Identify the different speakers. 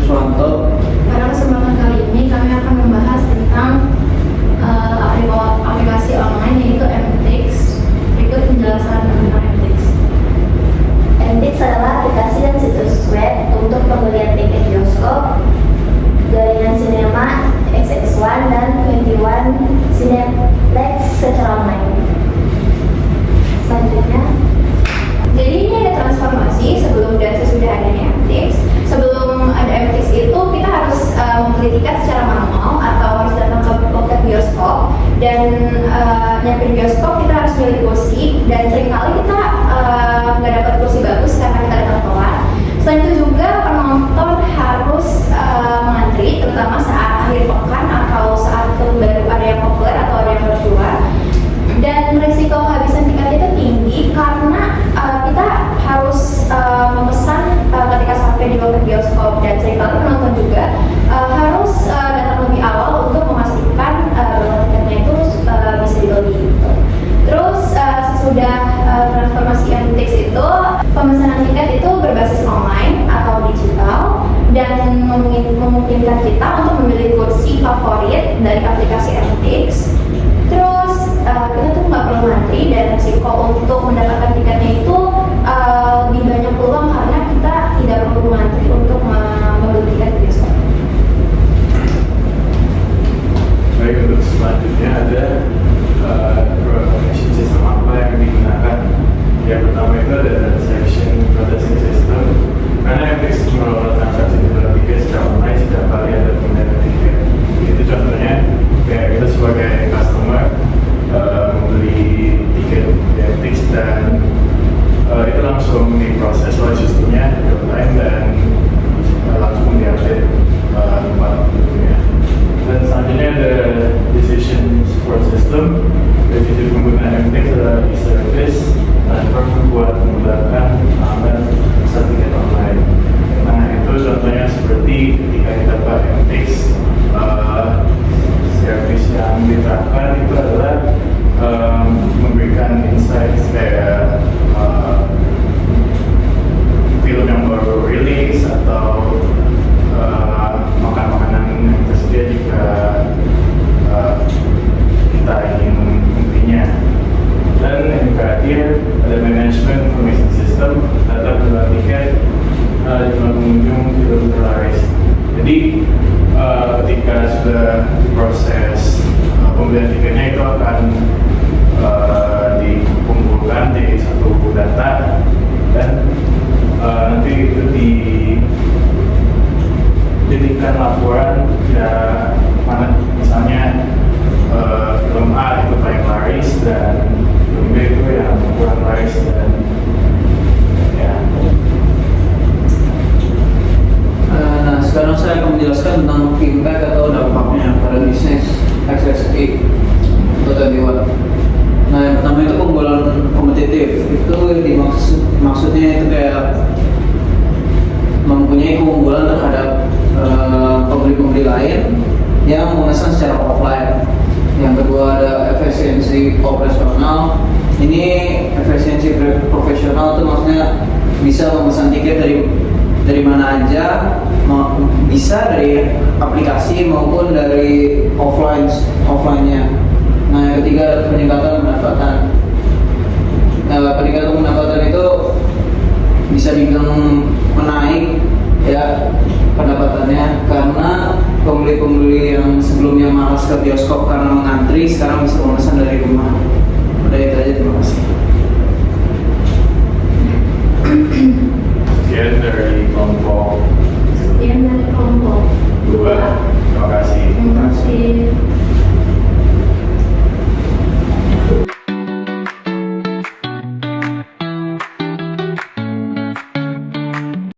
Speaker 1: Suwanto.
Speaker 2: Pada kesempatan kali ini kami akan membahas tentang aplikasi online yaitu MTix. Berikut penjelasan tentang MTix.
Speaker 3: MTix adalah aplikasi dan situs web untuk pembelian tiket bioskop, jaringan sinema XX1 dan 21 Cineplex secara online. Selanjutnya,
Speaker 2: Jadi ini ada transformasi sebelum dan sesudah adanya MTix. Sebelum ada MTix itu kita harus membeli tiket secara manual atau harus datang ke loket bioskop dan nyampe bioskop kita harus milih kursi dan seringkali kita nggak dapat kursi bagus karena kita datang telat. Selain itu juga penonton harus mengantri terutama saat akhir pekan atau saat film baru ada yang populer atau ada yang baru keluar. Dan risiko kehabisan tiket itu tinggi karena kita harus memesan ketika sampai di loket bioskop dan seringkali penonton juga harus datang lebih awal untuk memastikan bahwa tiketnya itu bisa dibeli. Terus sesudah transformasi MTix itu pemesanan tiket itu berbasis online atau digital dan memungkinkan kita untuk memilih kursi favorit dari aplikasi MTix. Terus kita tuh nggak perlu ngantri dan risiko untuk mendapatkan tiketnya itu lebih banyak peluang karena kita tidak perlu ngantri untuk membeli tiket bioskop.
Speaker 4: Baik, untuk selanjutnya ada information system apa yang digunakan. Yang pertama itu ada transaction processing system. Karena MTix mengelola transaksi jual tiket secara online setiap kali ada pemindahan tiket. Itu contohnya kayak kita sebagai customer membeli tiket di MTix dan itu langsung diproses logistiknya real time dan langsung diupdate tempat tentunya. Dan selanjutnya ada decision support system. Dari sisi penggunaan MTix adalah e-service transfer buat menggunakan aman pesan tiket online. Nah itu contohnya seperti ketika kita pakai MTix, service yang diterapkan itu adalah memberikan insights kayak film yang baru rilis atau makanan yang tersedia jika kita ingin membelinya. Dan yang terakhir ada management information system, data penjualan tiket, jumlah pengunjung, film terlaris. Jadi ketika sudah proses pembelian tiketnya itu akan dikumpulkan di satu data dan nanti itu dijadikan laporan ya mana misalnya film A itu paling laris dan film B itu yang kurang laris dan ya.
Speaker 1: Nah, sekarang saya akan menjelaskan tentang impact atau dampaknya pada bisnis XSI atau 21. Nah, yang pertama itu keunggulan kompetitif. Itu maksudnya itu kayak mempunyai keunggulan terhadap pembeli-pembeli lain yang memesan secara offline. Yang kedua ada efisiensi operasional. Ini efisiensi profesional itu maksudnya bisa memesan tiket dari mana aja, bisa dari aplikasi maupun dari offline-nya. Nah, yang ketiga ada peningkatan pendapatan. Nah, peningkatan pendapatan itu bisa dibilang menaik ya pendapatannya karena pembeli-pembeli yang sebelumnya malas ke bioskop karena mengantri sekarang bisa memesan dari rumah. Udah itu aja.